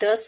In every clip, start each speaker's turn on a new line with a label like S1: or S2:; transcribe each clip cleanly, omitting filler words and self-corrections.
S1: 10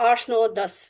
S1: 8, 9, 10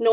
S1: 9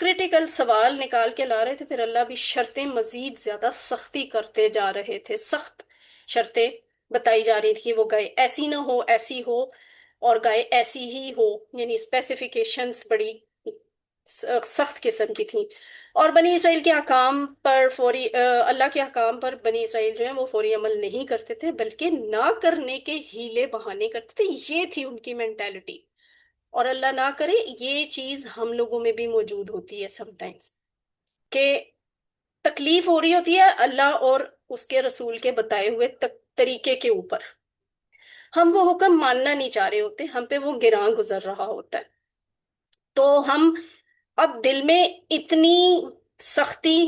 S1: critical سوال نکال کے لا رہے تھے، پھر اللہ بھی شرطیں مزید زیادہ سختی کرتے جا رہے تھے، سخت شرطیں بتائی جا رہی تھی، وہ گائے ایسی نہ ہو ایسی ہو، اور گائے ایسی ہی ہو، یعنی اسپیسیفیکیشنز بڑی سخت قسم کی تھیں۔ اور بنی اسرائیل کے احکام پر اللہ کے احکام پر بنی اسرائیل جو ہیں وہ فوری عمل نہیں کرتے تھے، بلکہ نہ کرنے کے ہیلے بہانے کرتے تھے، یہ تھی ان کی مینٹالٹی۔ اور اللہ نہ کرے یہ چیز ہم لوگوں میں بھی موجود ہوتی ہے سم ٹائمز، کہ تکلیف ہو رہی ہوتی ہے اللہ اور اس کے رسول کے بتائے ہوئے طریقے کے اوپر، ہم وہ حکم ماننا نہیں چاہ رہے ہوتے، ہم پہ وہ گراں گزر رہا ہوتا ہے، تو ہم اب دل میں اتنی سختی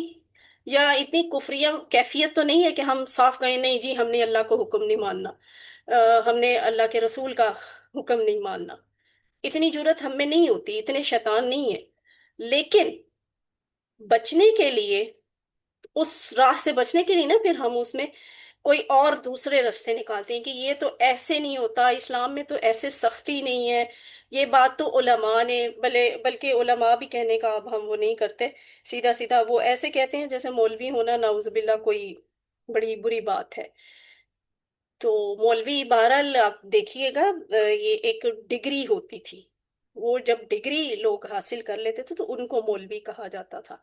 S1: یا اتنی کفریہ کیفیت تو نہیں ہے کہ ہم صاف کہیں نہیں جی ہم نے اللہ کو حکم نہیں ماننا، ہم نے اللہ کے رسول کا حکم نہیں ماننا، اتنی جرت ہم میں نہیں ہوتی، اتنے شیطان نہیں ہے، لیکن بچنے کے لیے، اس راہ سے بچنے کے لیے نا، پھر ہم اس میں کوئی اور دوسرے راستے نکالتے ہیں کہ یہ تو ایسے نہیں ہوتا، اسلام میں تو ایسے سختی نہیں ہے، یہ بات تو علماء نے، بلکہ علماء بھی کہنے کا اب ہم وہ نہیں کرتے، سیدھا سیدھا وہ ایسے کہتے ہیں جیسے مولوی ہونا نعوذ باللہ کوئی بڑی بری بات ہے۔ تو مولوی بہرحال آپ دیکھیے گا، یہ ایک ڈگری ہوتی تھی، وہ جب ڈگری لوگ حاصل کر لیتے تھے تو ان کو مولوی کہا جاتا تھا۔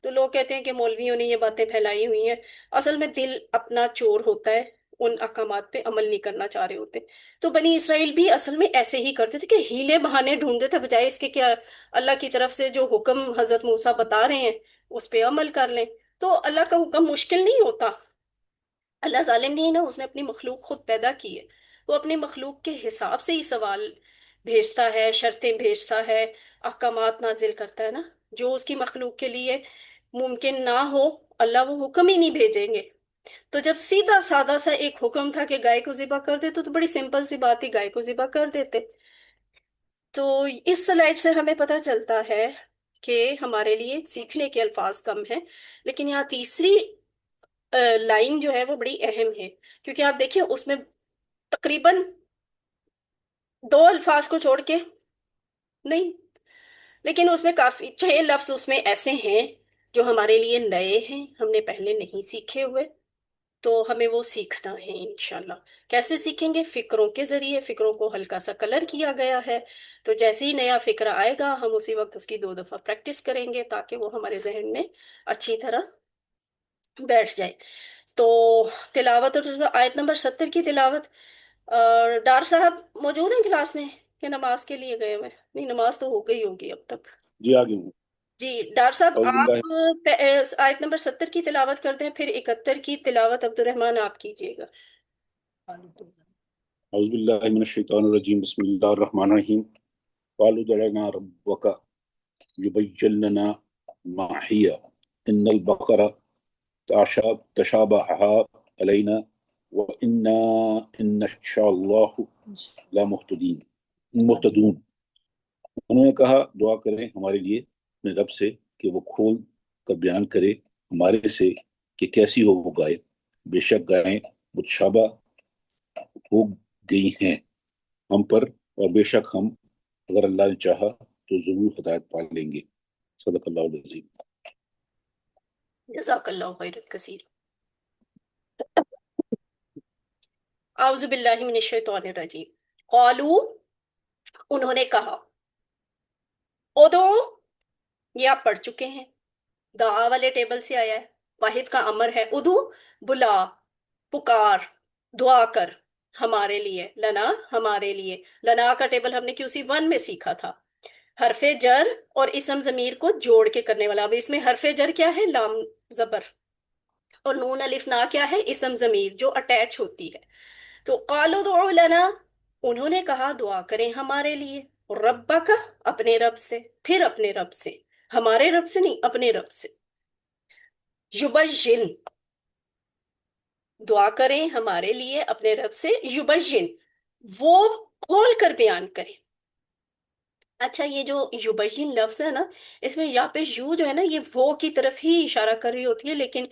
S1: تو لوگ کہتے ہیں کہ مولویوں نے یہ باتیں پھیلائی ہوئی ہیں، اصل میں دل اپنا چور ہوتا ہے، ان احکامات پہ عمل نہیں کرنا چاہ رہے ہوتے۔ تو بنی اسرائیل بھی اصل میں ایسے ہی کرتے تھے کہ ہیلے بہانے ڈھونڈتے تھے، بجائے اس کے کیا اللہ کی طرف سے جو حکم حضرت موسیٰ بتا رہے ہیں اس پہ عمل کر لیں۔ تو اللہ کا حکم مشکل نہیں ہوتا، اللہ ظالم نہیں ہے نا، اس نے اپنی مخلوق خود پیدا کی ہے، وہ اپنی مخلوق کے حساب سے ہی سوال بھیجتا ہے، شرطیں بھیجتا ہے، احکامات نازل کرتا ہے نا، جو اس کی مخلوق کے لیے ممکن نہ ہو اللہ وہ حکم ہی نہیں بھیجیں گے۔ تو جب سیدھا سادہ سا ایک حکم تھا کہ گائے کو ذبح کر دے تو بڑی سمپل سی بات ہی، گائے کو ذبح کر دیتے۔ تو اس سلائڈ سے ہمیں پتہ چلتا ہے کہ ہمارے لیے سیکھنے کے الفاظ کم ہیں، لیکن یہاں تیسری لائن جو ہے وہ بڑی اہم ہے، کیونکہ آپ دیکھیں اس میں تقریباً دو الفاظ کو چھوڑ کے نہیں، لیکن اس میں کافی 6 لفظ اس میں ایسے ہیں جو ہمارے لیے نئے ہیں، ہم نے پہلے نہیں سیکھے ہوئے، تو ہمیں وہ سیکھنا ہے انشاءاللہ۔ کیسے سیکھیں گے؟ فکروں کے ذریعے، فکروں کو ہلکا سا کلر کیا گیا ہے، تو جیسے ہی نیا فکر آئے گا ہم اسی وقت اس کی 2 دفعہ پریکٹس کریں گے تاکہ وہ ہمارے ذہن میں اچھی طرح بیٹھ جائے۔ تو تلاوت، اور اس میں آیت نمبر 70 کی تلاوت، اور ڈار صاحب موجود ہیں کلاس میں کہ نماز کے لیے گئے ہوئے؟ نہیں، نماز تو ہو گئی ہوگی اب تک۔
S2: جی آگے ہوں۔
S1: جی ڈار صاحب
S2: اعوذ باللہ
S1: آپ آیت نمبر 70 کی تلاوت کر دیں، پھر 71 کی تلاوت عبد الرحمن آپ کیجئے گا۔
S2: اعوذ باللہ من الشیطان الرجیم، بسم اللہ الرحمن الرحیم۔ قالوا ادع لنا ربك يبين لنا ما هي ان البقرة تشابه علينا وإنا ان شاء الله مهتدون۔ انہوں نے کہا دعا کریں ہمارے لیے اپنے رب سے کہ وہ کھول کر بیان کرے ہمارے سے کہ کیسی ہو وہ گائے، بے شک گائیں متشابہ ہو گئی ہیں ہم پر، اور بے شک ہم اگر اللہ نے چاہا تو ضرور ہدایت پا لیں گے۔ صدق اللہ العظیم۔
S1: جزاک اللہ خیر کثیر۔ اعوذ باللہ من الشیطان الرجیم۔ قالوا، انہوں نے کہا، ادعو، یہ آپ پڑھ چکے ہیں، دعا والے ٹیبل سے آیا ہے، واحد کا امر ہے، ادعو بلا، پکار، دعا کر، ہمارے لیے، لنا ہمارے لیے، لنا کا ٹیبل ہم نے QC1 میں سیکھا تھا، حرف جر اور اسم ضمیر کو جوڑ کے کرنے والا۔ اب اس میں حرف جر کیا ہے؟ لام زبر، اور نون الف نا کیا ہے؟ اسم ضمیر جو اٹیچ ہوتی ہے۔ تو قالوا ادعوا لنا، انہوں نے کہا دعا کریں ہمارے لیے، ربک، اپنے رب سے، پھر اپنے رب سے، ہمارے رب سے نہیں، اپنے رب سے، یبین، دعا کریں ہمارے لیے اپنے رب سے، یبین، وہ کھول کر بیان کریں۔ اچھا، یہ جو یبین لفظ ہے نا، اس میں یا پہ یو جو ہے نا، یہ وہ کی طرف ہی اشارہ کر رہی ہوتی ہے، لیکن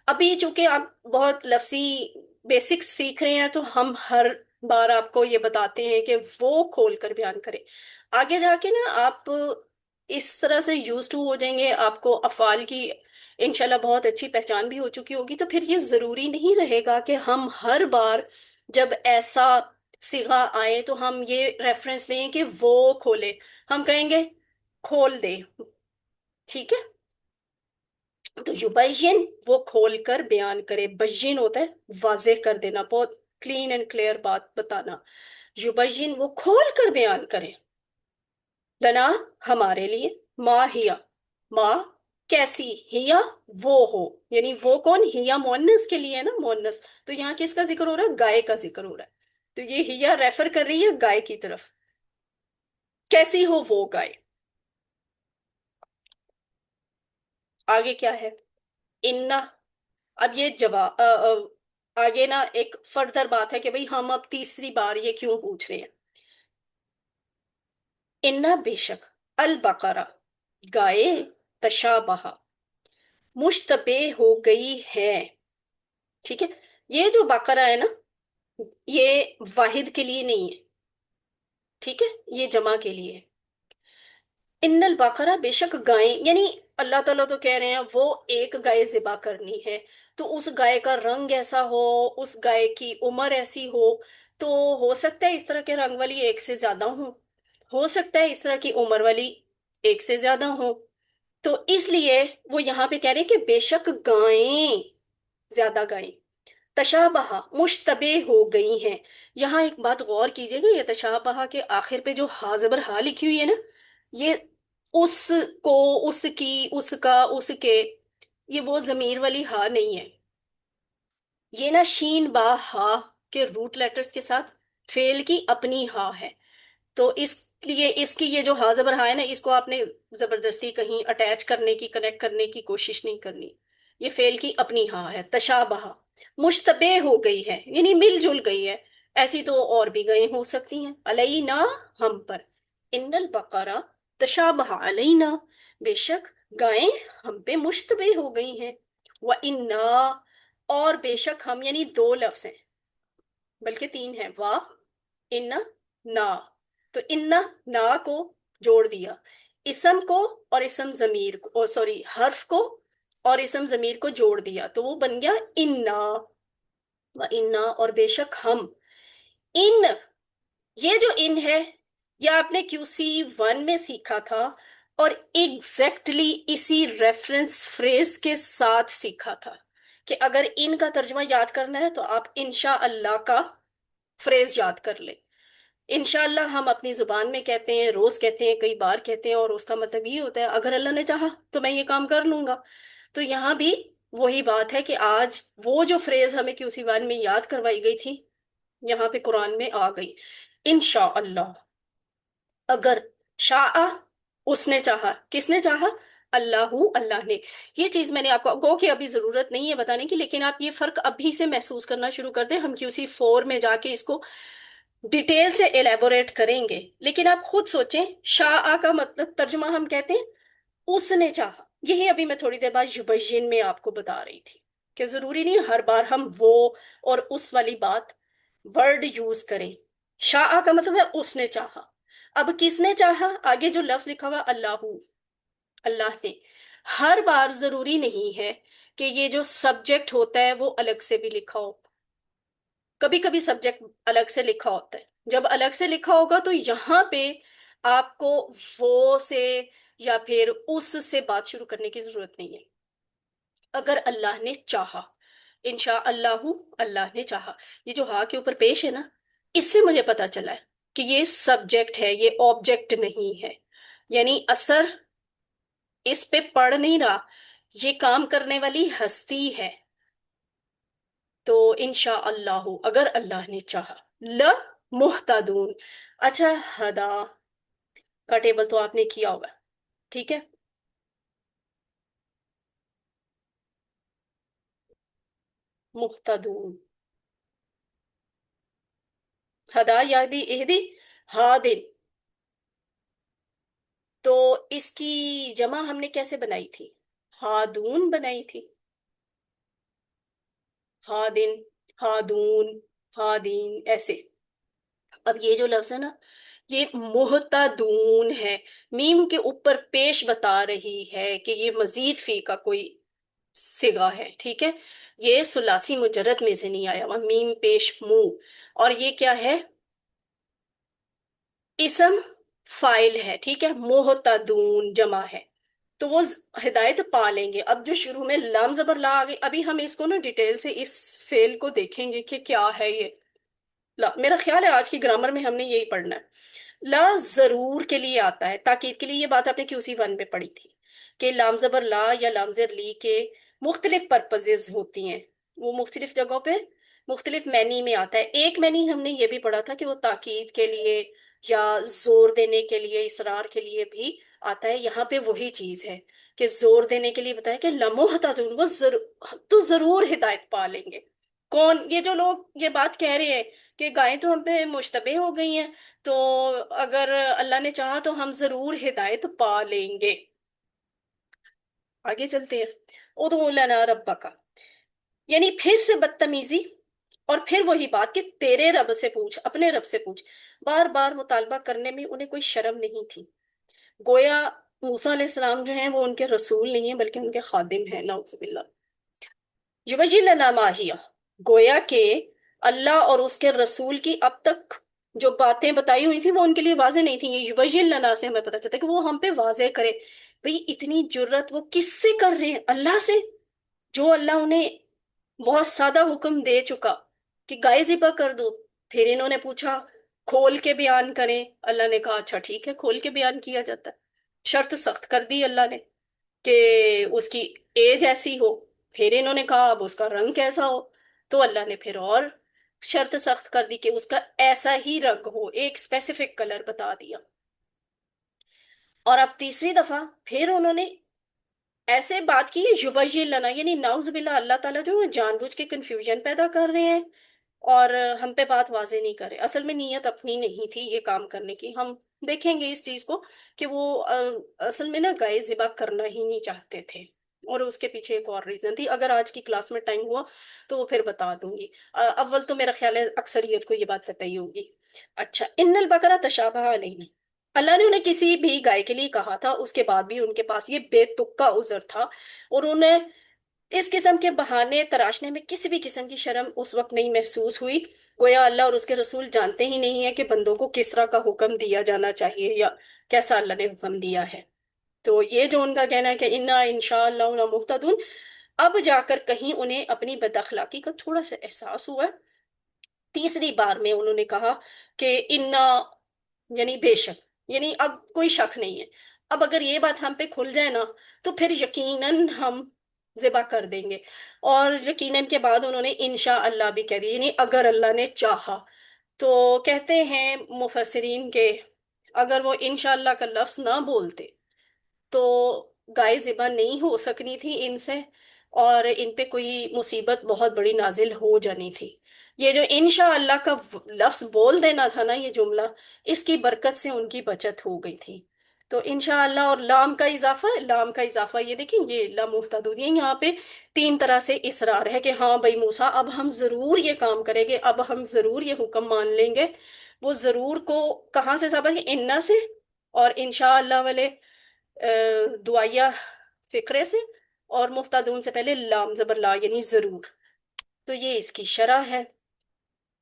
S1: ابھی چونکہ آپ بہت لفظی بیسکس سیکھ رہے ہیں تو ہم ہر بار آپ کو یہ بتاتے ہیں کہ وہ کھول کر بیان کریں۔ آگے جا کے نا آپ اس طرح سے یوز ٹو ہو جائیں گے، آپ کو افعال کی انشاءاللہ بہت اچھی پہچان بھی ہو چکی ہوگی، تو پھر یہ ضروری نہیں رہے گا کہ ہم ہر بار جب ایسا صیغہ آئے تو ہم یہ ریفرنس لیں کہ وہ کھولے، ہم کہیں گے کھول دے، ٹھیک ہے؟ تو یبین وہ کھول کر بیان کرے، بین ہوتا ہے واضح کر دینا، بہت کلین اینڈ کلیئر بات بتانا، یبین وہ کھول کر بیان کرے، لنا ہمارے لیے، ما ہیا، ما کیسی، ہیا وہ ہو، یعنی وہ کون، ہیا مؤنث کے لیے ہے نا، مؤنث، تو یہاں کس کا ذکر ہو رہا ہے، گائے کا ذکر ہو رہا ہے، تو یہ ہیا ریفر کر رہی ہے گائے کی طرف، کیسی ہو وہ گائے۔ آگے کیا ہے، انا، اب یہ جواب آگے نا ایک فردر بات ہے کہ بھئی ہم اب تیسری بار یہ کیوں پوچھ رہے ہیں، انا بے شک، البقرہ گائے، تشابہ مشتبہ ہو گئی ہے، ٹھیک ہے؟ یہ جو بقرہ ہے نا، یہ واحد کے لیے نہیں ہے، ٹھیک ہے، یہ جمع کے لیے ہے، ان البقرہ بے شک گائیں، یعنی اللہ تعالیٰ تو کہہ رہے ہیں وہ ایک گائے ذبح کرنی ہے، تو اس گائے کا رنگ ایسا ہو، اس گائے کی عمر ایسی تو ہو سکتا ہے اس طرح کے رنگ والی ایک سے زیادہ ہو سکتا ہے اس طرح کی عمر والی ایک سے زیادہ تو اس لیے وہ یہاں پہ کہہ رہے ہیں کہ بے شک گائیں، زیادہ گائیں، تشابہ مشتبہ ہو گئی ہیں، یہاں ایک بات غور کیجئے گا، یہ تشابہ کے آخر پہ جو ہا زبر ہا لکھی ہوئی ہے نا، یہ اس کو، اس کی، اس کا، اس کے، یہ وہ ضمیر والی ہا نہیں ہے، یہ نا شین با ہا کے روٹ لیٹرز کے ساتھ فعل کی اپنی ہا ہے، تو اس لیے اس کی یہ جو ہا زبر ہا ہے نا، اس کو آپ نے زبردستی کہیں اٹیچ کرنے کی، کنیکٹ کرنے کی کوشش نہیں کرنی، یہ فعل کی اپنی ہا ہے، تشابہ مشتبہ ہو گئی ہے، یعنی مل جل گئی ہے، ایسی تو اور بھی گئیں ہو سکتی ہیں، علینا ہم پر، ان البقرہ تشابہ علینا بے شک گائیں ہم پہ مشتبہ ہو گئی ہیں، وَإِنَّا اور بے شک ہم، یعنی دو لفظ ہیں بلکہ تین ہیں، وا ان نا، تو ان نا کو جوڑ دیا، اسم کو اور اسم ضمیر کو، سوری حرف کو اور اسم ضمیر کو جوڑ دیا، تو وہ بن گیا انا، و انا اور بے شک ہم، ان، یہ جو ان ہے یہ آپ نے کیو سی ون میں سیکھا تھا اور ایگزیکٹلی اسی ریفرنس فریز کے ساتھ سیکھا تھا کہ اگر ان کا ترجمہ یاد کرنا ہے تو آپ انشاءاللہ کا فریز یاد کر لیں، انشاءاللہ ہم اپنی زبان میں کہتے ہیں، روز کہتے ہیں، کئی بار کہتے ہیں، اور اس کا مطلب یہ ہوتا ہے اگر اللہ نے چاہا تو میں یہ کام کر لوں گا، تو یہاں بھی وہی بات ہے کہ آج وہ جو فریز ہمیں کیو سی ون میں یاد کروائی گئی تھی یہاں پہ قرآن میں آ گئی، انشاءاللہ، اگر شاء، اس نے چاہا، کس نے چاہا، اللہ، اللہ نے، یہ چیز میں نے آپ کو گو کہ ابھی ضرورت نہیں ہے بتانے کی، لیکن آپ یہ فرق ابھی سے محسوس کرنا شروع کر دیں، ہم کیو سی فور میں جا کے اس کو ڈیٹیل سے ایلیبوریٹ کریں گے، لیکن آپ خود سوچیں، شاء کا مطلب ترجمہ ہم کہتے ہیں اس نے چاہا، یہی ابھی میں تھوڑی دیر بعد یبین میں آپ کو بتا رہی تھی کہ ضروری نہیں ہر بار ہم وہ اور اس والی بات ورڈ یوز کریں، شاء کا مطلب ہے اس نے چاہا، اب کس نے چاہا، آگے جو لفظ لکھا ہوا اللہ، اللہ نے، ہر بار ضروری نہیں ہے کہ یہ جو سبجیکٹ ہوتا ہے وہ الگ سے بھی لکھا ہو، کبھی کبھی سبجیکٹ الگ سے لکھا ہوتا ہے، جب الگ سے لکھا ہوگا تو یہاں پہ آپ کو وہ سے یا پھر اس سے بات شروع کرنے کی ضرورت نہیں ہے، اگر اللہ نے چاہا، انشاء اللہ، اللہ نے چاہا، یہ جو ہاں کے اوپر پیش ہے نا، اس سے مجھے پتا چلا ہے کہ یہ سبجیکٹ ہے، یہ آبجیکٹ نہیں ہے، یعنی اثر اس پہ پڑ نہیں رہا، یہ کام کرنے والی ہستی ہے، تو انشاء اللہ اگر اللہ نے چاہا، محتدون، اچھا ہدا کا ٹیبل تو آپ نے کیا ہوگا، ٹھیک ہے، محتدون، ہدا یادی اہدی ہادن، تو اس کی جمع ہم نے کیسے بنائی تھی، ہادون بنائی تھی، ہادن، ہادون، ہادین، ایسے، اب یہ جو لفظ ہے نا یہ محتدون ہے، میم کے اوپر پیش بتا رہی ہے کہ یہ مزید فی کا کوئی صیغہ ہے، ٹھیک ہے، یہ ثلاثی مجرد میں سے نہیں آیا ہوا، میم پیش مو، اور یہ کیا ہے؟ اسم فائل ہے، ٹھیک ہے، محتدون جمع ہے، تو وہ ہدایت پا لیں گے۔ اب جو شروع میں لام زبر لا آ گئی، ابھی ہم اس کو نا ڈیٹیل سے اس فعل کو دیکھیں گے کہ کیا ہے یہ لا۔ میرا خیال ہے آج کی گرامر میں ہم نے یہی پڑھنا ہے۔ لا ضرور کے لیے آتا ہے، تاکید کے لیے، یہ بات آپ نے QC 1 میں پڑھی تھی کہ لام زبر لا یا لام زبر لی کے مختلف پرپزز ہوتی ہیں، وہ مختلف جگہوں پہ مختلف معنی میں آتا ہے۔ ایک معنی ہم نے یہ بھی پڑھا تھا کہ وہ تاکید کے لیے یا زور دینے کے لیے، اصرار کے لیے بھی آتا ہے۔ یہاں پہ وہی چیز ہے کہ زور دینے کے لیے بتایا کہ لمحتدون، وہ تو ضرور ہدایت پا لیں گے۔ کون؟ یہ جو لوگ یہ بات کہہ رہے ہیں کہ گائیں تو ہم پہ مشتبہ ہو گئی ہیں، تو اگر اللہ نے چاہا تو ہم ضرور ہدایت پا لیں گے۔ آگے چلتے ہیں۔ ادعو لنا ربک، یعنی پھر سے بدتمیزی، اور پھر وہی بات کہ تیرے رب سے پوچھ، اپنے رب سے پوچھ، بار بار مطالبہ کرنے میں انہیں کوئی شرم نہیں تھی۔ گویا موسیٰ علیہ السلام جو ہیں وہ ان کے رسول نہیں ہیں بلکہ ان کے خادم ہیں، نعوذ باللہ۔ یبجی لنا ماہیہ، گویا کہ اللہ اور اس کے رسول کی اب تک جو باتیں بتائی ہوئی تھی وہ ان کے لیے واضح نہیں تھی۔ یہ یبجی لنا سے ہمیں پتہ چلتا ہے کہ وہ ہم پہ واضح کرے۔ بھئی اتنی جرت وہ کس سے کر رہے ہیں؟ اللہ سے، جو اللہ انہیں بہت سادہ حکم دے چکا کہ گائے ذبح کر دو۔ پھر انہوں نے پوچھا کھول کے بیان کریں، اللہ نے کہا اچھا ٹھیک ہے، کھول کے بیان کیا جاتا ہے۔ شرط سخت کر دی اللہ نے کہ اس کی ایج ایسی ہو، پھر انہوں نے کہا اب اس کا رنگ کیسا ہو، تو اللہ نے پھر اور شرط سخت کر دی کہ اس کا ایسا ہی رنگ ہو، ایک اسپیسیفک کلر بتا دیا۔ اور اب تیسری دفعہ پھر انہوں نے ایسے بات کی، یبجی لنا، یعنی نعوذ باللہ اللہ تعالیٰ جو ہے جان بوجھ کے کنفیوژن پیدا کر رہے ہیں اور ہم پہ بات واضح نہیں کر رہے۔ اصل میں نیت اپنی نہیں تھی یہ کام کرنے کی، ہم دیکھیں گے اس چیز کو کہ وہ اصل میں نا گائے ذبح کرنا ہی نہیں چاہتے تھے، اور اس کے پیچھے ایک اور ریزن تھی۔ اگر آج کی کلاس میں ٹائم ہوا تو وہ پھر بتا دوں گی۔ اول تو میرا خیال ہے اکثریت کو یہ بات پتہ ہی ہوگی۔ اچھا، ان البقرہ تشابہ علینا، اللہ نے انہیں کسی بھی گائے کے لیے کہا تھا، اس کے بعد بھی ان کے پاس یہ بے تکا عذر تھا، اور انہیں اس قسم کے بہانے تراشنے میں کسی بھی قسم کی شرم اس وقت نہیں محسوس ہوئی، گویا اللہ اور اس کے رسول جانتے ہی نہیں ہیں کہ بندوں کو کس طرح کا حکم دیا جانا چاہیے یا کیسا اللہ نے حکم دیا ہے۔ تو یہ جو ان کا کہنا ہے کہ انا انشاءاللہ لمہتدون، اب جا کر کہیں انہیں اپنی بد اخلاقی کا تھوڑا سا احساس ہوا ہے۔ تیسری بار میں انہوں نے کہا کہ انا، یعنی بے شک، یعنی اب کوئی شک نہیں ہے، اب اگر یہ بات ہم پہ کھل جائے نا تو پھر یقیناً ہم ذبح کر دیں گے۔ اور یقیناً کے بعد انہوں نے انشاء اللہ بھی کہہ دی، یعنی اگر اللہ نے چاہا۔ تو کہتے ہیں مفسرین کے اگر وہ انشاءاللہ کا لفظ نہ بولتے تو گائے ذبح نہیں ہو سکنی تھی ان سے، اور ان پہ کوئی مصیبت بہت بڑی نازل ہو جانی تھی۔ یہ جو انشاءاللہ کا لفظ بول دینا تھا نا، یہ جملہ، اس کی برکت سے ان کی بچت ہو گئی تھی۔ تو انشاءاللہ، اور لام کا اضافہ، لام کا اضافہ یہ دیکھیں، یہ لمحتدود، یہ یہاں پہ تین طرح سے اصرار ہے کہ ہاں بھائی موسیٰ اب ہم ضرور یہ کام کریں گے، اب ہم ضرور یہ حکم مان لیں گے۔ وہ ضرور کو کہاں سے ثابت ہے؟ انا سے، اور انشاءاللہ والے دعائیہ فقرے سے، اور مفتدون سے پہلے لام زبر لا یعنی ضرور۔ تو یہ اس کی شرح ہے۔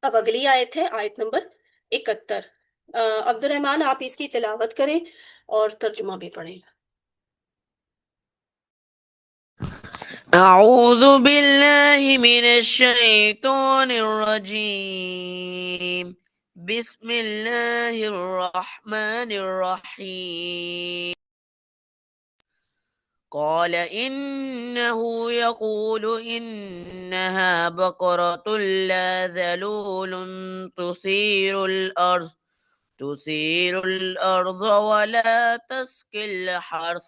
S1: اب اگلی آیت ہے آیت نمبر 71۔ عبد الرحمن آپ اس کی تلاوت کریں اور ترجمہ بھی پڑھیں۔
S3: أعوذ بالله من الشيطان الرجيم بسم الله الرحمن الرحيم قال إنه يقول إنها بقرة لا ذلول تثير الأرض ولا تسقي الحرث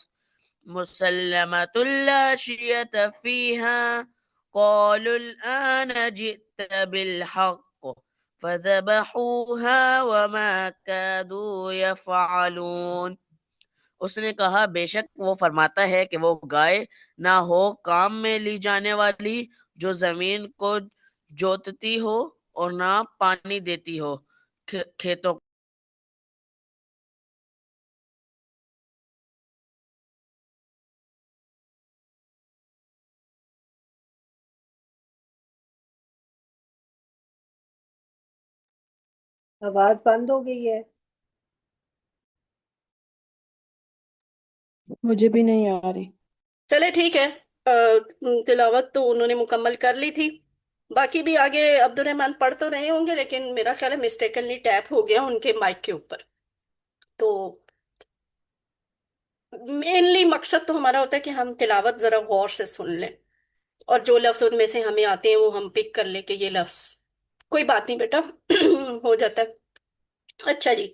S3: مسلمة لا شية فيها قالوا الآن جئت بالحق فذبحوها وما كادوا يفعلون۔ اس نے کہا بے شک وہ فرماتا ہے کہ وہ گائے نہ ہو کام میں لی جانے والی جو زمین کو جوتتی ہو اور نہ پانی دیتی ہو کھیتوں
S4: آواز بند ہو گئی ہے.
S5: مجھے بھی نہیں آ رہی.
S1: چلے ٹھیک ہے، تلاوت تو انہوں نے مکمل کر لی تھی، باقی بھی آگے عبد الرحمن پڑھ تو رہے ہوں گے، لیکن میرا خیال ہے مسٹیکنلی ٹیپ ہو گیا ان کے مائک کے اوپر. تو مینلی مقصد تو ہمارا ہوتا ہے کہ ہم تلاوت ذرا غور سے سن لیں، اور جو لفظ ان میں سے ہمیں آتے ہیں وہ ہم پک کر لیں کہ یہ لفظ کوئی بات نہیں بیٹا ہو جاتا ہے. اچھا جی،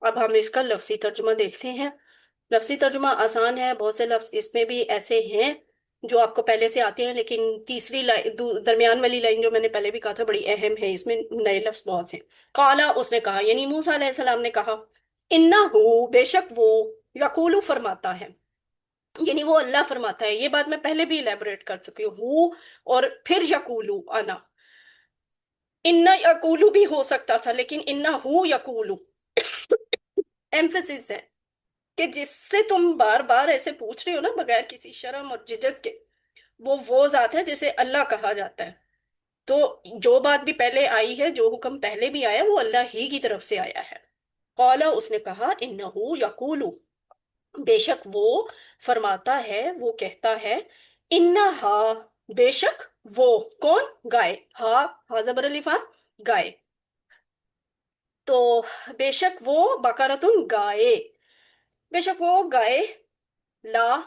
S1: اب ہم اس کا لفظی ترجمہ دیکھتے ہیں. لفظی ترجمہ آسان ہے، بہت سے لفظ اس میں بھی ایسے ہیں جو آپ کو پہلے سے آتے ہیں، لیکن تیسری لائن، درمیان والی لائن جو میں نے پہلے بھی کہا تھا بڑی اہم ہے، اس میں نئے لفظ بہت سے. قالا، اس نے کہا، یعنی موسیٰ علیہ السلام نے کہا. انہو، بے شک وہ، یقولو فرماتا ہے، یعنی وہ اللہ فرماتا ہے. یہ بات میں پہلے بھی الیبوریٹ کر چکی ہوں، اور پھر یقولو انا. انا یقولو بھی ہو سکتا تھا، لیکن انہو یقولو ایمفیسس ہے کہ جس سے تم بار بار ایسے پوچھ رہے ہو نا بغیر کسی شرم اور جھجک کے، وہ ذات ہے جسے اللہ کہا جاتا ہے. تو جو بات بھی پہلے آئی ہے، جو حکم پہلے بھی آیا، وہ اللہ ہی کی طرف سے آیا ہے. قالا، اس نے کہا، انہو یقولو، بے شک وہ فرماتا ہے، وہ کہتا ہے. انہا، بے شک وہ، کون؟ گائے. ہا زبر الف ہا، گائے. تو بے شک وہ بقرتن، گائے، بے شک وہ گائے. لا،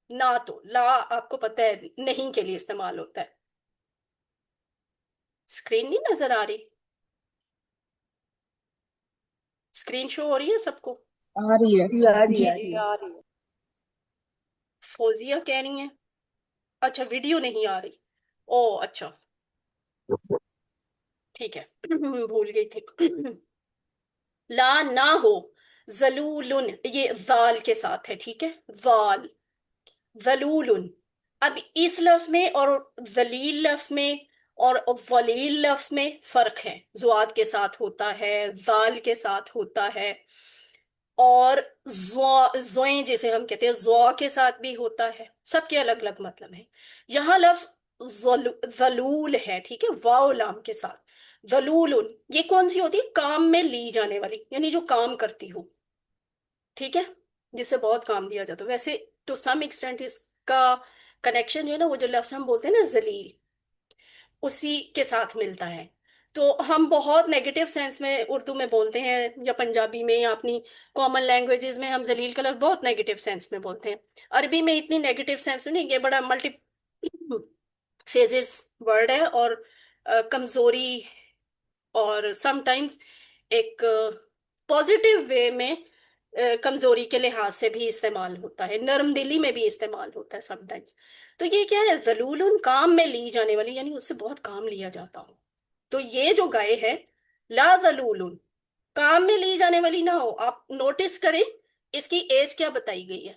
S1: نہ تو لا آپ کو پتہ ہے نہیں کے لیے استعمال ہوتا ہے. اسکرین نہیں نظر آ رہی؟ اسکرین شو ہو رہی ہے سب کو؟
S5: آ رہی ہے
S4: جی آ رہی
S5: جی.
S4: ہے، آ رہی ہے.
S5: آ رہی ہے.
S1: فوزیہ کہہ رہی ہیں اچھا ویڈیو نہیں آ رہی. او اچھا ٹھیک ہے بھول گئی تھی. لا، نہ ہو. ذلولن، یہ ذال کے ساتھ ہے، ٹھیک ہے، ذال. ذلولن. اب اس لفظ میں اور ذلیل لفظ میں اور ذلیل لفظ میں فرق ہے. زواد کے ساتھ ہوتا ہے، ذال کے ساتھ ہوتا ہے، اور زوئیں جسے ہم کہتے ہیں زوا کے ساتھ بھی ہوتا ہے. سب کے الگ الگ مطلب ہیں. یہاں لفظ ذلول ہے، ٹھیک ہے، واو لام کے ساتھ. ذلولن، یہ کون سی ہوتی ہے؟ کام میں لی جانے والی، یعنی جو کام کرتی ہو، ٹھیک ہے، جس سے بہت کام لیا جاتا ہے. ویسے ٹو سم ایکسٹینٹ اس کا کنیکشن جو ہے نا، وہ جو لفظ ہم بولتے ہیں نا ذلیل، اسی کے ساتھ ملتا ہے. تو ہم بہت نیگیٹو سینس میں اردو میں بولتے ہیں، یا پنجابی میں، یا اپنی کامن لینگویجز میں ہم ذلیل کا لفظ بہت نیگیٹو سینس میں بولتے ہیں. عربی میں اتنی نیگیٹو سینس میں نہیں، یہ بڑا ملٹی فیزز ورڈ ہے، اور کمزوری اور سم ٹائمز ایک پازیٹیو وے میں کمزوری کے لحاظ سے بھی استعمال ہوتا ہے، نرم دلی میں بھی استعمال ہوتا ہے سم ٹائمز. تو یہ کیا ہے؟ ذلول، کام میں لی جانے والی، یعنی اس سے بہت کام لیا جاتا ہو. تو یہ جو گائے ہے، لا ذلول، کام میں لی جانے والی نہ ہو. آپ نوٹس کریں اس کی ایج کیا بتائی گئی ہے.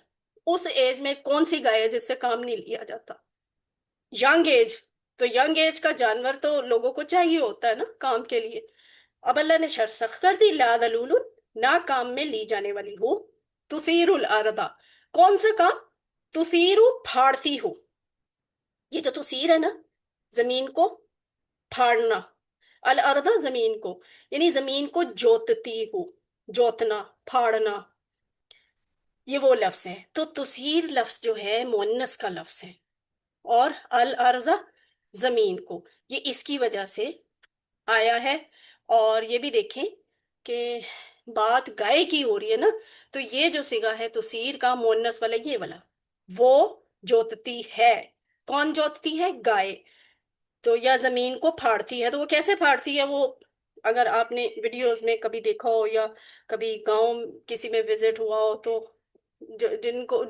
S1: اس ایج میں کون سی گائے ہے جس سے کام نہیں لیا جاتا؟ Young age. تو ینگ ایج کا جانور تو لوگوں کو چاہیے ہوتا ہے نا کام کے لیے. اب اللہ نے شرط سخت کر دی، لا ذلول، نہ کام میں لی جانے والی ہو. تثیر الارض، کون سا کام؟ تثیر، پھاڑتی ہو. یہ جو تثیر ہے نا، زمین کو پھاڑنا، الارض، زمین کو، یعنی زمین کو جوتتی ہو، جوتنا، پھاڑنا، یہ وہ لفظ ہے. تو تثیر لفظ جو ہے مؤنث کا لفظ ہے، اور الارض، زمین کو، یہ اس کی وجہ سے آیا ہے. اور یہ بھی دیکھیں کہ بات گائے کی ہو رہی ہے نا، تو یہ جو صیغہ ہے تثیر کا مؤنث والا، یہ والا، وہ جوتتی ہے. کون جوتتی ہے؟ گائے. تو یا زمین کو پھاڑتی ہے. تو وہ کیسے پھاڑتی ہے؟ وہ اگر آپ نے ویڈیوز میں کبھی دیکھا ہو، یا کبھی گاؤں کسی میں وزٹ ہوا ہو، تو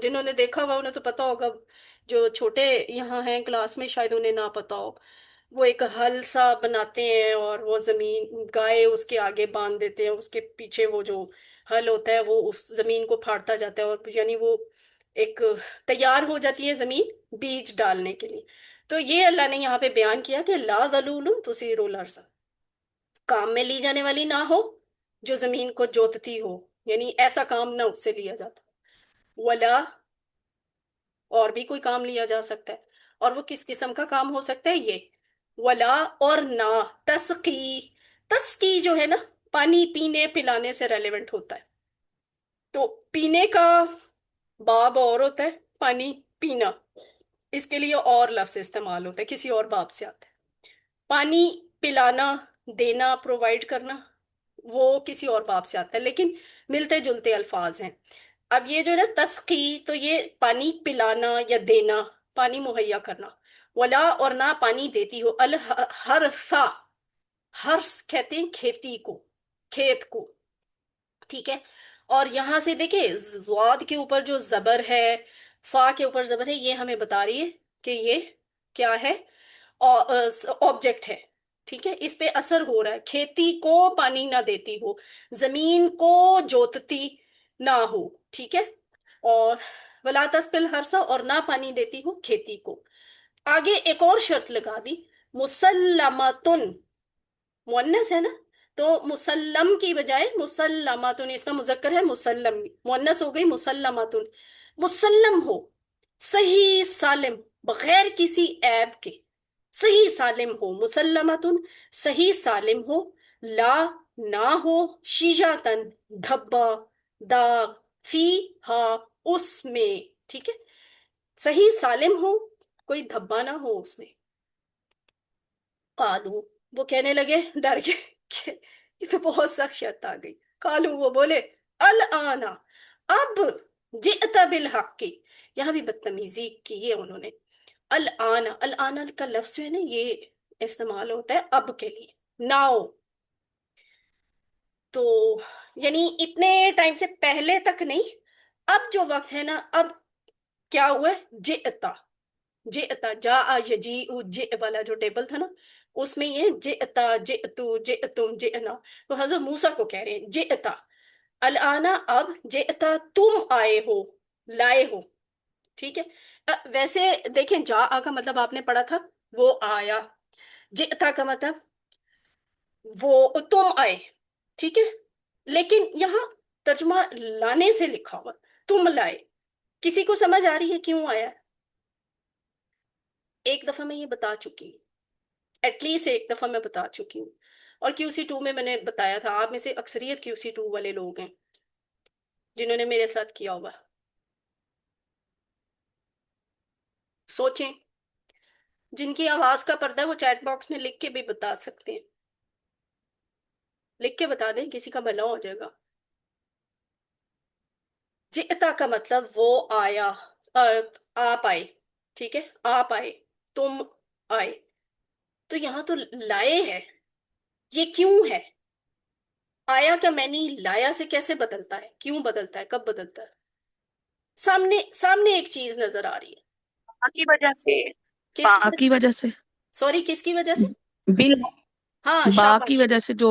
S1: جنہوں نے دیکھا ہوا انہیں تو پتا ہوگا. جو چھوٹے یہاں ہیں کلاس میں شاید انہیں نہ پتا ہو. وہ ایک ہل سا بناتے ہیں، اور وہ زمین، گائے اس کے آگے باندھ دیتے ہیں، اس کے پیچھے وہ جو ہل ہوتا ہے وہ اس زمین کو پھاڑتا جاتا ہے، اور یعنی وہ ایک تیار ہو جاتی ہے زمین بیج ڈالنے کے لیے. تو یہ اللہ نے یہاں پہ بیان کیا کہ لا ذلول تثیر الارض، کام میں لی جانے والی نہ ہو جو زمین کو جوتتی ہو، یعنی ایسا کام نہ اس سے لیا جاتا. ولا، اور بھی کوئی کام لیا جا سکتا ہے. اور وہ کس قسم کا کام ہو سکتا ہے؟ یہ ولا اور نہ، تسقی، تسقی جو ہے نا پانی پینے پلانے سے ریلیونٹ ہوتا ہے، تو پینے کا باب اور ہوتا ہے، پانی پینا اس کے لیے اور لفظ استعمال ہوتا ہے، کسی اور باب سے آتا ہے۔ پانی پلانا، دینا، پرووائڈ کرنا، وہ کسی اور باب سے آتا ہے، لیکن ملتے جلتے الفاظ ہیں۔ اب یہ جو ہے نا تسقی، تو یہ پانی پلانا یا دینا، پانی مہیا کرنا۔ ولا اور نہ پانی دیتی ہو، الحرثا، ہرس کہتے ہیں کھیتی کو، کھیت کو، ٹھیک ہے۔ اور یہاں سے دیکھیں زواد کے اوپر جو زبر ہے، سا کے اوپر زبر ہے، یہ ہمیں بتا رہی ہے کہ یہ کیا ہے، آبجیکٹ ہے، ٹھیک ہے، اس پہ اثر ہو رہا ہے، کھیتی کو پانی نہ دیتی ہو، زمین کو جوتتی نہ ہو، ٹھیک ہے۔ اور ولا تسقل ہرسا، اور نہ پانی دیتی ہو کھیتی کو۔ آگے ایک اور شرط لگا دی، مسلمتن، مؤنث ہے نا، تو مسلم کی بجائے مسلماتن، اس کا مذکر ہے مسلم، مؤنث ہو گئی مسلماتن، مسلم ہو، صحیح سالم، بغیر کسی عیب کے، صحیح سالم ہو، مسلماتن صحیح سالم ہو، لا نہ ہو، شیجاتن دھبا، داغ، فی ہا اس میں، ٹھیک ہے، صحیح سالم ہو، کوئی دھبا نہ ہو اس میں۔ قالو، وہ کہنے لگے ڈر کے کہ یہ تو بہت سخت شرط آ گئی، قالو وہ بولے الانا، اب، جئت بالحق کی، یہاں بھی بدتمیزی کی ہے انہوں نے، الانا، الانا کا لفظ جو ہے نا یہ استعمال ہوتا ہے اب کے لیے، ناؤ، تو یعنی اتنے ٹائم سے پہلے تک نہیں، اب جو وقت ہے نا، اب کیا ہوا ہے، جئتا، جئتا، جا یجیء جئ والا جو ٹیبل تھا نا، اس میں یہ جئتا، جئتو، جئتم، جئنا، تو حضرت موسیٰ کو کہہ رہے ہیں جئتا، الانا، اب، جئتا تم آئے ہو، لائے ہو، ٹھیک ہے۔ ویسے دیکھیں جا کا مطلب آپ نے پڑھا تھا وہ آیا، جئتا کا مطلب وہ تم آئے، ٹھیک ہے، لیکن یہاں ترجمہ لانے سے لکھا ہوا، تم لائے، کسی کو سمجھ آ رہی ہے کیوں آیا؟ ایک دفعہ میں یہ بتا چکی ہوں، ایٹ لیسٹ ایک دفعہ میں بتا چکی ہوں، اور کیو سی 2 میں میں نے بتایا تھا، آپ میں سے اکثریت کیو سی 2 والے لوگ ہیں جنہوں نے میرے ساتھ کیا ہوگا، سوچیں، جن کی آواز کا پردہ ہے وہ چیٹ باکس میں لکھ کے بھی بتا سکتے ہیں، لکھ کے بتا دیں، کسی کا بھلا ہو جائے گا۔ جئتا کا مطلب وہ آیا، آپ آئے، ٹھیک ہے، آپ آئے، تم آئے، تو یہاں تو لائے ہے، یہ کیوں ہے؟ آیا کا معنی لایا سے کیسے بدلتا ہے، کیوں بدلتا ہے، کب بدلتا ہے؟ سامنے سامنے ایک چیز نظر آ رہی ہے،
S5: کی وجہ سے،
S1: کس
S5: با
S1: کی
S5: کی وجہ سے،
S1: سوری کس کی وجہ سے؟
S5: بل
S1: ہاں
S5: با کی
S1: شاباش،
S5: وجہ سے جو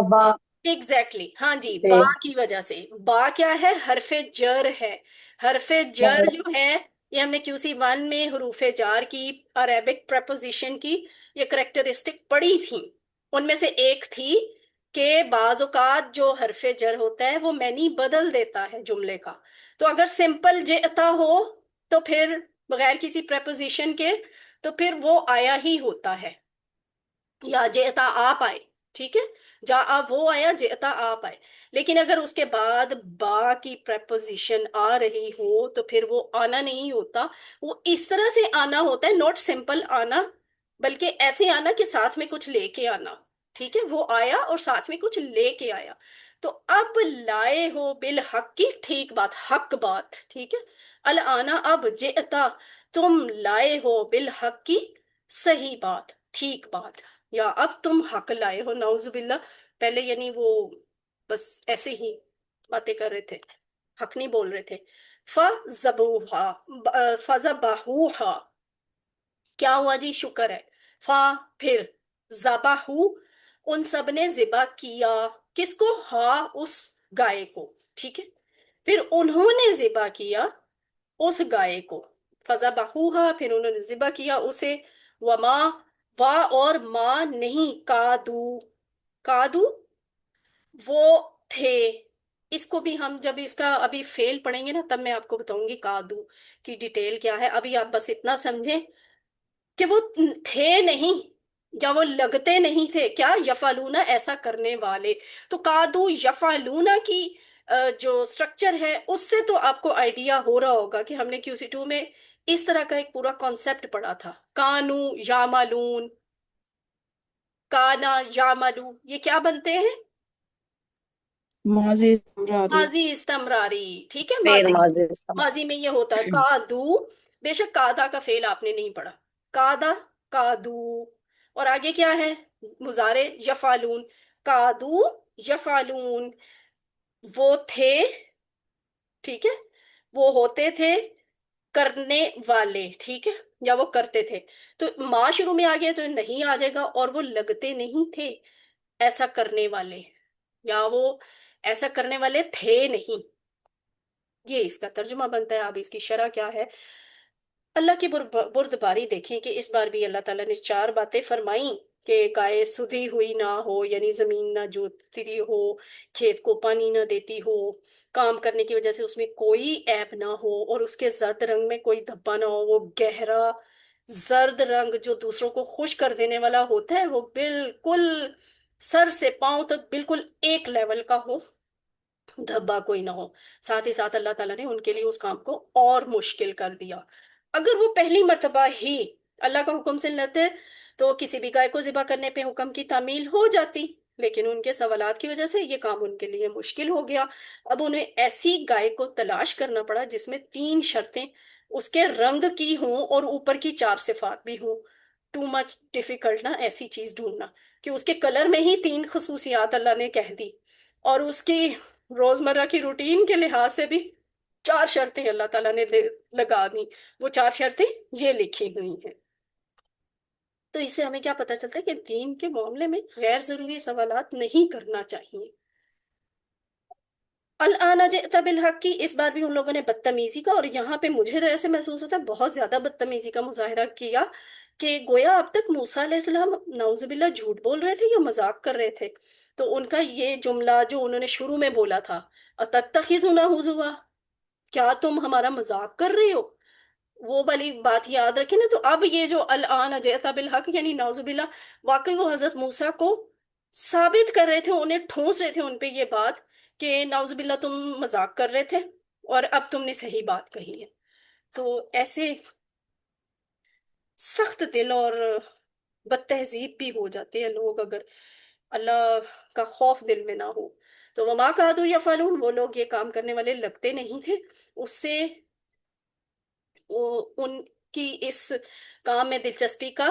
S5: با
S1: ایگزیکٹلی، ہاں جی،
S5: سے
S1: با کی وجہ سے، با کیا ہے، حرف جر ہے، حرف جر جو ہے یہ ہم نے کیو سی 1 میں حروف جار کی، عربک پریپوزیشن کی یہ کریکٹرسٹک پڑھی تھی، ان میں سے ایک تھی کہ بعض اوقات جو حرف جر ہوتا ہے وہ معنی بدل دیتا ہے جملے کا، تو اگر سمپل جئتا ہو تو پھر بغیر کسی پریپوزیشن کے تو پھر وہ آیا ہی ہوتا ہے، یا جئتا آپ آئے، ٹھیک ہے، جا وہ آیا، جئتا آپ آئے، لیکن اگر اس کے بعد با کی پریپوزیشن آ رہی ہو تو پھر وہ آنا نہیں ہوتا، وہ اس طرح سے آنا ہوتا ہے، نوٹ سمپل آنا، بلکہ ایسے آنا کہ ساتھ میں کچھ لے کے آنا، ٹھیک ہے، وہ آیا اور ساتھ میں کچھ لے کے آیا، تو اب لائے ہو بالحق کی، ٹھیک بات، حق بات، ٹھیک ہے، الانا، اب، جئتا، تم لائے ہو بالحق کی، صحیح بات، ٹھیک بات، یا اب تم حق لائے ہو، نعوذ باللہ، پہلے یعنی وہ بس ایسے ہی باتیں کر رہے تھے، حق نہیں بول رہے تھے۔ فَذَبَحُوهَا، کیا ہوا جی، شکر ہے، فا پھر، ذبحو، ان سب نے ذبح کیا، کس کو، ہا اس گائے کو، ٹھیک ہے، پھر انہوں نے ذبح کیا اس گائے کو، فَذَبَحُوهَا، پھر انہوں نے ذبح کیا اسے، وما، وا اور ما نہیں، کادو، کادو وہ تھے، اس کو بھی ہم جب اس کا ابھی فعل پڑھیں گے نا تب میں آپ کو بتاؤں گی کادو کی ڈیٹیل کیا ہے، ابھی آپ بس اتنا سمجھیں کہ وہ تھے نہیں، یا وہ لگتے نہیں تھے کیا، یفعلون ایسا کرنے والے. تو کادو یفعلون کی جو سٹرکچر ہے اس سے تو آپ کو آئیڈیا ہو رہا ہوگا کہ ہم نے QC2 میں اس طرح کا ایک پورا کانسیپٹ پڑھا تھا. کانو یعملون، کانا یعملو، یہ کیا بنتے ہیں؟
S5: ماضی استمراری،
S1: ماضی استمراری. ٹھیک ہے،
S5: فعل ماضی استمراری.
S1: ماضی میں یہ ہوتا ہے کادو. بے شک کادا کا فعل آپ نے نہیں پڑھا، کادا کادو. اور آگے کیا ہے؟ مضارع یفعلون، کادو یفعلون، وہ تھے. ٹھیک ہے، وہ ہوتے تھے کرنے والے. ٹھیک ہے، یا وہ کرتے تھے. تو ماں شروع میں آ گیا تو نہیں آ جائے گا. اور وہ لگتے نہیں تھے ایسا کرنے والے، یا وہ ایسا کرنے والے تھے نہیں. یہ اس کا ترجمہ بنتا ہے. اب اس کی شرح کیا ہے؟ اللہ کی بردباری دیکھیں کہ اس بار بھی اللہ تعالیٰ نے 4 باتیں فرمائیں کہ گائے سدھی ہوئی نہ ہو، یعنی زمین نہ جوتتی ہو، کھیت کو پانی نہ دیتی ہو، کام کرنے کی وجہ سے اس میں کوئی عیب نہ ہو، اور اس کے زرد رنگ میں کوئی دھبا نہ ہو. وہ گہرا زرد رنگ جو دوسروں کو خوش کر دینے والا ہوتا ہے، وہ بالکل سر سے پاؤں تک بالکل ایک لیول کا ہو، دھبا کوئی نہ ہو. ساتھ ہی ساتھ اللہ تعالیٰ نے ان کے لیے اس کام کو اور مشکل کر دیا. اگر وہ پہلی مرتبہ ہی اللہ کا حکم سے لیتے تو کسی بھی گائے کو ذبح کرنے پہ حکم کی تعمیل ہو جاتی، لیکن ان کے سوالات کی وجہ سے یہ کام ان کے لیے مشکل ہو گیا. اب انہیں ایسی گائے کو تلاش کرنا پڑا جس میں 3 شرطیں اس کے رنگ کی ہوں اور اوپر کی 4 صفات بھی ہوں. ٹو مچ ڈیفیکلٹ نا ایسی چیز ڈھونڈنا کہ اس کے کلر میں ہی 3 خصوصیات اللہ نے کہہ دی، اور اس کی روزمرہ کی روٹین کے لحاظ سے بھی 4 شرطیں اللہ تعالیٰ نے لگا دی. وہ 4 شرطیں یہ لکھی ہوئی ہیں. تو اس سے ہمیں کیا پتہ چلتا ہے کہ دین کے معاملے میں غیر ضروری سوالات نہیں کرنا چاہیے. الآن جئت بالحق کی اس بار بھی ان لوگوں نے بدتمیزی کا، اور یہاں پہ مجھے تو ایسے محسوس ہوتا ہے بہت زیادہ بدتمیزی کا مظاہرہ کیا، کہ گویا اب تک موسیٰ علیہ السلام نعوذ باللہ جھوٹ بول رہے تھے یا مذاق کر رہے تھے. تو ان کا یہ جملہ جو انہوں نے شروع میں بولا تھا، اتتخذنا ہزوا، کیا تم ہمارا مذاق کر رہے ہو، وہ والی بات یاد رکھیں نا. تو اب یہ جو الآن جئت بالحق، یعنی نعوذ باللہ واقعی وہ حضرت موسیٰ کو ثابت کر رہے تھے، انہیں ٹھونس رہے تھے ان پہ یہ بات کہ نعوذ باللہ تم مذاق کر رہے تھے اور اب تم نے صحیح بات کہی ہے. تو ایسے سخت دل اور بد تہذیب بھی ہو جاتے ہیں لوگ اگر اللہ کا خوف دل میں نہ ہو. تو وما کادوا یفعلون، وہ لوگ یہ کام کرنے والے لگتے نہیں تھے. اس سے ان کی اس کام میں دلچسپی کا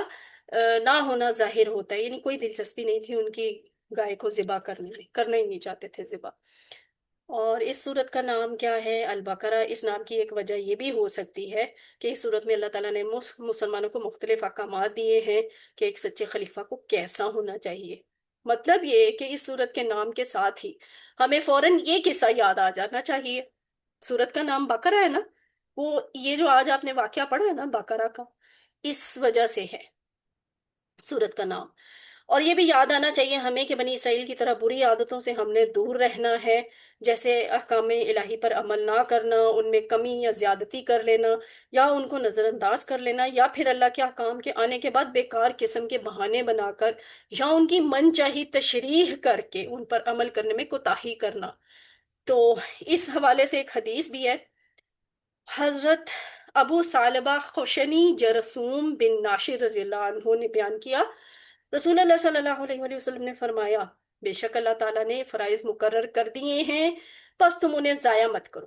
S1: نہ ہونا ظاہر ہوتا ہے، یعنی کوئی دلچسپی نہیں تھی ان کی گائے کو ذبح کرنے میں، کرنا ہی نہیں چاہتے تھے ذبح. اور اس صورت کا نام کیا ہے؟ البقرہ. اس نام کی ایک وجہ یہ بھی ہو سکتی ہے کہ اس صورت میں اللہ تعالیٰ نے مسلمانوں کو مختلف احکامات دیے ہیں کہ ایک سچے خلیفہ کو کیسا ہونا چاہیے. مطلب یہ کہ اس صورت کے نام کے ساتھ ہی ہمیں فوراً یہ قصہ یاد آ جانا چاہیے. صورت کا نام بقرہ ہے نا، وہ یہ جو آج آپ نے واقعہ پڑھا ہے نا بقرہ کا، اس وجہ سے ہے صورت کا نام. اور یہ بھی یاد آنا چاہیے ہمیں کہ بنی اسرائیل کی طرح بری عادتوں سے ہم نے دور رہنا ہے، جیسے احکام الہی پر عمل نہ کرنا، ان میں کمی یا زیادتی کر لینا، یا ان کو نظر انداز کر لینا، یا پھر اللہ کے احکام کے آنے کے بعد بیکار قسم کے بہانے بنا کر یا ان کی من چاہی تشریح کر کے ان پر عمل کرنے میں کوتاہی کرنا. تو اس حوالے سے ایک حدیث بھی ہے. حضرت ابو ثعلبہ خشنی جرثوم بن ناشر رضی اللہ عنہ نے بیان کیا، رسول اللہ صلی اللہ علیہ وآلہ وسلم نے فرمایا، بے شک اللہ تعالیٰ نے فرائض مقرر کر دیے ہیں، پس تم انہیں ضائع مت کرو،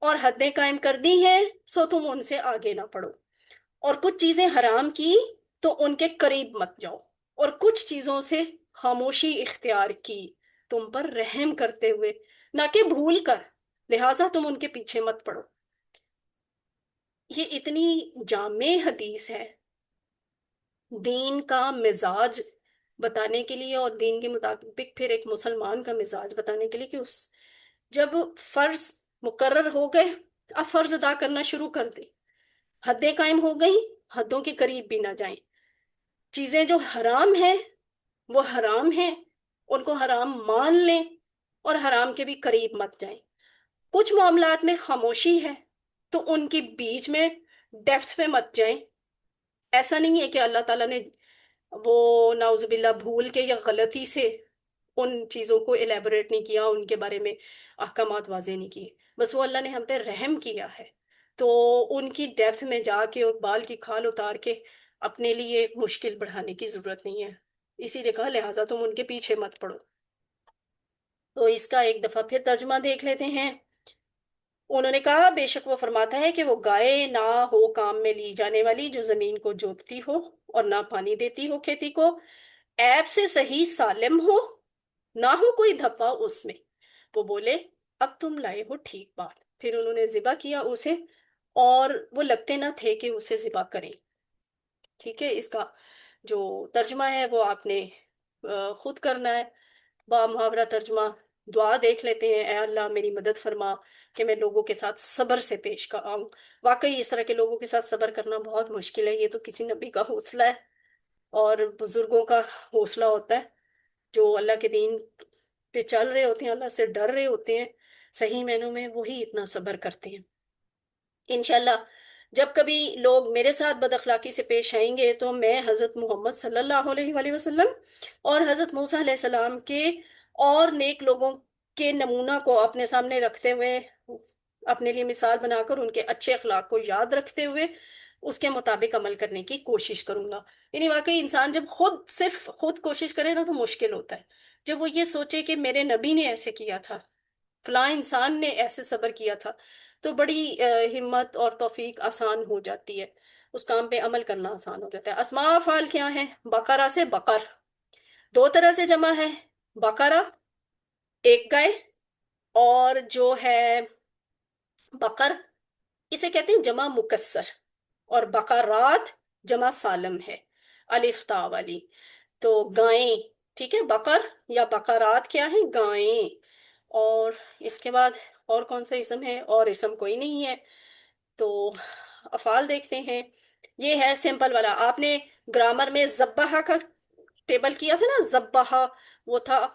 S1: اور حدیں قائم کر دی ہیں، سو تم ان سے آگے نہ پڑھو، اور کچھ چیزیں حرام کی تو ان کے قریب مت جاؤ، اور کچھ چیزوں سے خاموشی اختیار کی تم پر رحم کرتے ہوئے، نہ کہ بھول کر، لہٰذا تم ان کے پیچھے مت پڑو. یہ اتنی جامع حدیث ہے دین کا مزاج بتانے کے لیے، اور دین کے مطابق پھر ایک مسلمان کا مزاج بتانے کے لیے، کہ اس جب فرض مقرر ہو گئے اب فرض ادا کرنا شروع کر دیں، حدیں قائم ہو گئیں، حدوں کے قریب بھی نہ جائیں، چیزیں جو حرام ہیں وہ حرام ہیں، ان کو حرام مان لیں اور حرام کے بھی قریب مت جائیں. کچھ معاملات میں خاموشی ہے تو ان کی بیچ میں ڈیپتھ پہ مت جائیں. ایسا نہیں ہے کہ اللہ تعالیٰ نے وہ نعوذ باللہ بھول کے یا غلطی سے ان چیزوں کو الیبوریٹ نہیں کیا، ان کے بارے میں احکامات واضح نہیں کیے، بس وہ اللہ نے ہم پہ رحم کیا ہے، تو ان کی ڈیپتھ میں جا کے اور بال کی کھال اتار کے اپنے لیے مشکل بڑھانے کی ضرورت نہیں ہے، اسی لیے کہا لہٰذا تم ان کے پیچھے مت پڑو۔ تو اس کا ایک دفعہ پھر ترجمہ دیکھ لیتے ہیں۔ انہوں نے کہا بے شک وہ فرماتا ہے کہ وہ گائے نہ ہو کام میں لی جانے والی جو زمین کو جوتتی ہو اور نہ پانی دیتی ہو کھیتی کو، عیب سے صحیح سالم ہو، نہ ہو کوئی دھبا اس میں۔ وہ بولے اب تم لائے ہو ٹھیک بات۔ پھر انہوں نے ذبح کیا اسے، اور وہ لگتے نہ تھے کہ اسے ذبح کریں۔ ٹھیک ہے، اس کا جو ترجمہ ہے وہ آپ نے خود کرنا ہے، با محاورہ ترجمہ۔ دعا دیکھ لیتے ہیں، اے اللہ میری مدد فرما کہ میں لوگوں کے ساتھ صبر سے پیش آؤں۔ واقعی اس طرح کے لوگوں کے ساتھ صبر کرنا بہت مشکل ہے، یہ تو کسی نبی کا حوصلہ ہے اور بزرگوں کا حوصلہ ہوتا ہے، جو اللہ کے دین پہ چل رہے ہوتے ہیں، اللہ سے ڈر رہے ہوتے ہیں صحیح معنوں میں، وہی اتنا صبر کرتے ہیں۔ انشاءاللہ جب کبھی لوگ میرے ساتھ بد اخلاقی سے پیش آئیں گے تو میں حضرت محمد صلی اللہ علیہ وآلہ وسلم اور حضرت موسیٰ علیہ السلام کے اور نیک لوگوں کے نمونہ کو اپنے سامنے رکھتے ہوئے، اپنے لیے مثال بنا کر ان کے اچھے اخلاق کو یاد رکھتے ہوئے اس کے مطابق عمل کرنے کی کوشش کروں گا۔ یعنی واقعی انسان جب صرف خود کوشش کرے نا تو مشکل ہوتا ہے، جب وہ یہ سوچے کہ میرے نبی نے ایسے کیا تھا، فلاں انسان نے ایسے صبر کیا تھا، تو بڑی ہمت اور توفیق آسان ہو جاتی ہے، اس کام پہ عمل کرنا آسان ہو جاتا ہے۔ اسماء افعال کیا ہیں؟ بقرہ سے بقر، دو طرح سے جمع ہے، بقرہ ایک گائے، اور جو ہے بقر اسے کہتے ہیں جمع مکسر، اور بقرات جمع سالم ہے الف تا والی، تو گائیں، ٹھیک ہے، بقر یا بقرات کیا ہیں؟ گائیں۔ اور اس کے بعد اور کون سا اسم ہے؟ اور اسم کوئی نہیں ہے، تو افعال دیکھتے ہیں۔ یہ ہے سمپل والا، آپ نے گرامر میں زبحہ کا ٹیبل کیا تھا نا، زبحہ وہ تھا،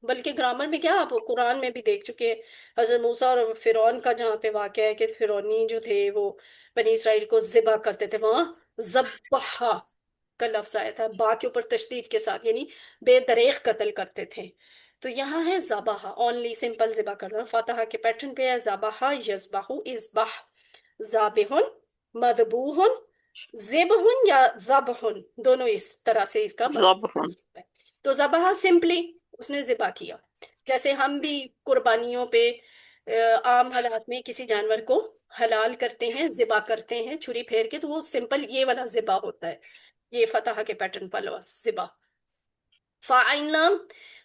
S1: بلکہ گرامر میں کیا آپ قرآن میں بھی دیکھ چکے ہیں، حضرت موسیٰ اور فرعون کا جہاں پہ واقعہ ہے کہ فرعونی جو تھے وہ بنی اسرائیل کو ذبح کرتے تھے، وہاں زبحہ کا لفظ آیا تھا با کے اوپر تشدید کے ساتھ، یعنی بے دریغ قتل کرتے تھے۔ تو یہاں ہے ذبح، اونلی سمپل ذبح کرنا، فاتحہ کے پیٹرن پہ ہے ذبح یذبح اذبح، ذابح مذبوح، ذبح یا ذبح، دونوں اس طرح سے اس کا مطلب
S5: ذبح
S1: ہو سکتا ہے۔ تو ذبح سمپلی اس نے ذبح کیا، جیسے ہم بھی قربانیوں پہ عام حالات میں کسی جانور کو حلال کرتے ہیں، ذبح کرتے ہیں چھری پھیر کے، تو وہ سمپل یہ والا ذبح ہوتا ہے، یہ فتح کے پیٹرن پر ذبح۔ فاعل نام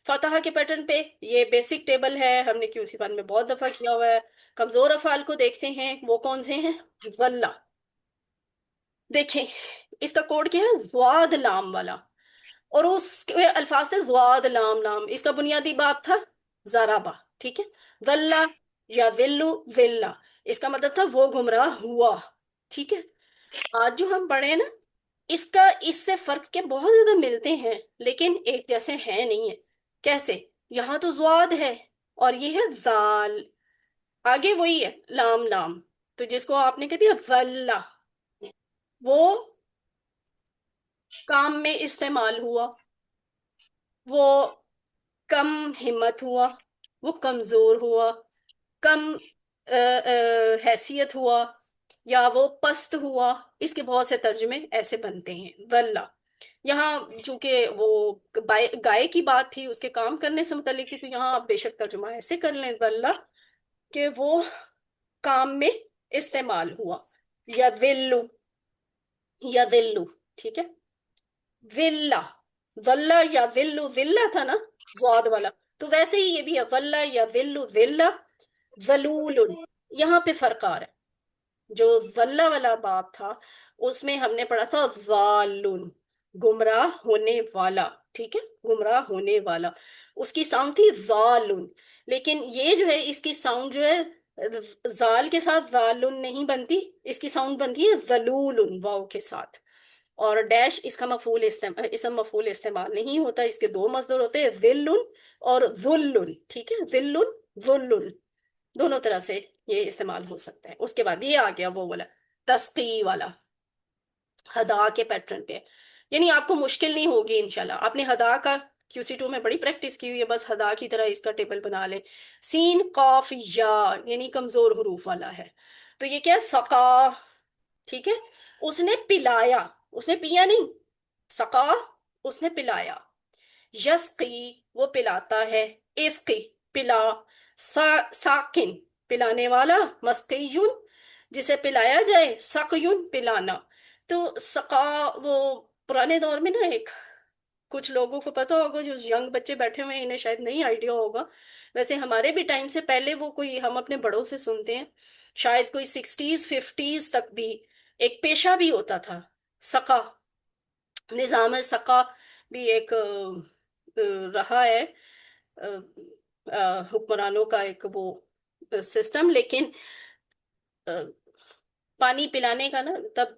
S1: فتح کے پیٹرن پہ یہ بیسک ٹیبل ہے، ہم نے QC میں بہت دفعہ کیا ہوا ہے۔ کمزور افعال کو دیکھتے ہیں، وہ کون سے ہیں؟ ظلہ، دیکھیں اس کا کوڈ کیا ہے؟ ضاد لام والا، اور اس کے الفاظ تھے ضاد لام لام، اس کا بنیادی باب تھا ضربہ، ٹھیک ہے، ذلہ یا ذلو ذلہ، اس کا مطلب تھا وہ گمراہ ہوا، ٹھیک ہے۔ آج جو ہم پڑھے ہیں نا، اس سے فرق کے بہت زیادہ ملتے ہیں لیکن ایک جیسے ہیں نہیں ہے۔ کیسے؟ یہاں تو ضاد ہے اور یہ ہے ذال، آگے وہی ہے لام لام، تو جس کو آپ نے کہہ دیا ذلہ، وہ کام میں استعمال ہوا، وہ کم ہمت ہوا، وہ کمزور ہوا، کم حیثیت ہوا، یا وہ پست ہوا، اس کے بہت سے ترجمے ایسے بنتے ہیں ذلہ۔ یہاں چونکہ وہ گائے کی بات تھی، اس کے کام کرنے سے متعلق تھی، تو یہاں آپ بے شک ترجمہ ایسے کر لیں ذلہ کہ وہ کام میں استعمال ہوا، یا ذلو، یا ذلو، ٹھیک ہے، ذلہ، ذلہ یا ذلو، ذلہ تھا نا ضاد والا، تو ویسے ہی یہ بھی ہے ذلہ یا ذلو ذلہ، ذلول، یہاں پہ فرق آ رہا ہے۔ جو ذلہ والا باب تھا اس میں ہم نے پڑھا تھا ضالن، گمراہ ہونے والا، ٹھیک ہے، گمراہ ہونے والا، اس کی ساؤنڈ تھی ضالن، لیکن یہ جو ہے اس کی ساؤنڈ جو ہے زال کے ساتھ ضالن نہیں بنتی، اس کی ساؤنڈ بنتی ہے ذلول واو کے ساتھ، اور ڈیش اس کا اسم مفعول استعمال نہیں ہوتا، اس کے دو مصدر ہوتے ہیں ذل اور ذل، ٹھیک ہے، ذل ذل، دونوں طرح سے یہ استعمال ہو سکتا ہے۔ اس کے بعد یہ آ گیا وہ والا تسقی والا، ہدا کے پیٹرن پہ، یعنی آپ کو مشکل نہیں ہوگی انشاءاللہ. آپ نے ہدا کا QC2 میں بڑی پریکٹس کی ہوئی ہے، بس ہدا کی طرح اس کا ٹیبل بنا لیں. سین قاف یا یعنی کمزور حروف والا ہے. تو یہ کیا ہے؟ سقا. ٹھیک ہے. اس نے پلایا، اس نے پیا نہیں. سقا، اس نے پلایا. یسقی، وہ پلاتا ہے. اسقی، پلا. ساکن، پلانے والا. مسقیون، جسے پلایا جائے. سقیون، پلانا. تو سقا، وہ پرانے دور میں نا ایک، کچھ لوگوں کو پتا ہوگا، جو ینگ بچے بیٹھے ہوئے ہیں انہیں شاید نہیں آئیڈیا ہوگا. ویسے ہمارے بھی ٹائم سے پہلے وہ کوئی، ہم اپنے بڑوں سے سنتے ہیں، شاید کوئی 60s 50s تک بھی ایک پیشہ بھی ہوتا تھا، سقا. نظام سقا بھی ایک رہا ہے حکمرانوں کا ایک وہ سسٹم. لیکن پانی پلانے کا نا، تب